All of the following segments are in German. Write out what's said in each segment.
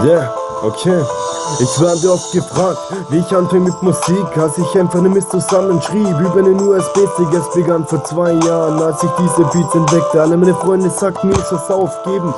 Yeah, okay. Ich werde oft gefragt, wie ich anfing mit Musik, als ich einfach ne Mist zusammenschrieb über einen USB-Stick. Es begann vor 2 Jahren, als ich diese Beats entdeckte. Alle meine Freunde sagten mir, ich soll's aufgeben.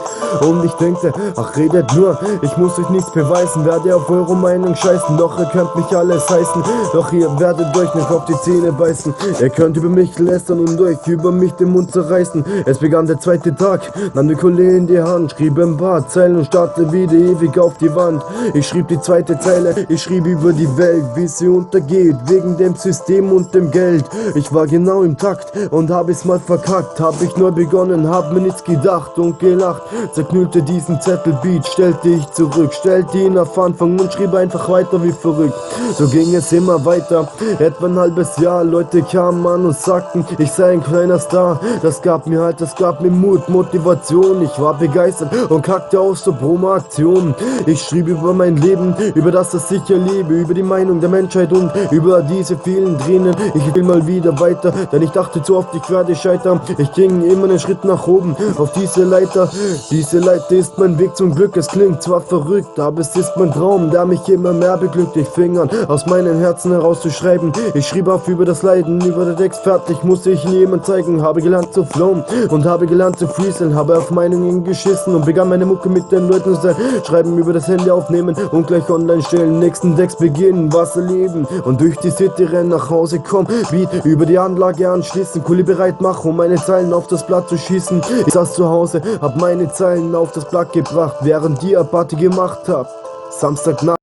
Und ich denkte, ach redet nur, ich muss euch nichts beweisen. Werde auf eure Meinung scheißen, doch ihr könnt mich alles heißen. Doch ihr werdet euch nicht auf die Zähne beißen. Ihr könnt über mich lästern und euch über mich den Mund zerreißen. Es begann der 2. Tag, nahm die Kohle in die Hand, schrieb ein paar Zeilen und starrte wieder ewig auf die Wand. Ich schrieb die 2. Zeile, ich schrieb über die Welt, wie sie untergeht, wegen dem System und dem Geld. Ich war genau im Takt und hab es mal verkackt. Hab ich neu begonnen, hab mir nichts gedacht und gelacht. Zerknüllte diesen Zettelbeat, stellte ich zurück, stellte ihn auf Anfang und schrieb einfach weiter wie verrückt. So ging es immer weiter, etwa ein halbes Jahr. Leute kamen an und sagten, ich sei ein kleiner Star. Das gab mir Mut, Motivation. Ich war begeistert und kackte aus so Promo-Aktionen. Ich schrieb über mein Leben, über das ich erlebe, über die Meinung der Menschheit und über diese vielen Tränen. Ich will mal wieder weiter, denn ich dachte zu oft, ich werde scheitern. Ich ging immer einen Schritt nach oben auf diese Leiter. Diese Leiter ist mein Weg zum Glück. Es klingt zwar verrückt, aber es ist mein Traum, der mich immer mehr beglückt. Ich fing an, aus meinem Herzen herauszuschreiben. Ich schrieb auf über das Leiden, über den Text fertig, musste ich niemand zeigen. Habe gelernt zu flowen und habe gelernt zu freestylen, habe auf Meinungen geschissen und begann meine Mucke mit den Leuten zu sein. Schreiben über das Handy aufnehmen und gleich online stellen. Nächsten Text beginnen, was erleben und durch die City rennen, nach Hause kommen, Beat über die Anlage anschließen, Kuli bereit machen, um meine Zeilen auf das Blatt zu schießen. Ich saß zu Hause, hab meine Zeilen auf das Blatt gebracht, während die Party gemacht hab. Samstagnacht.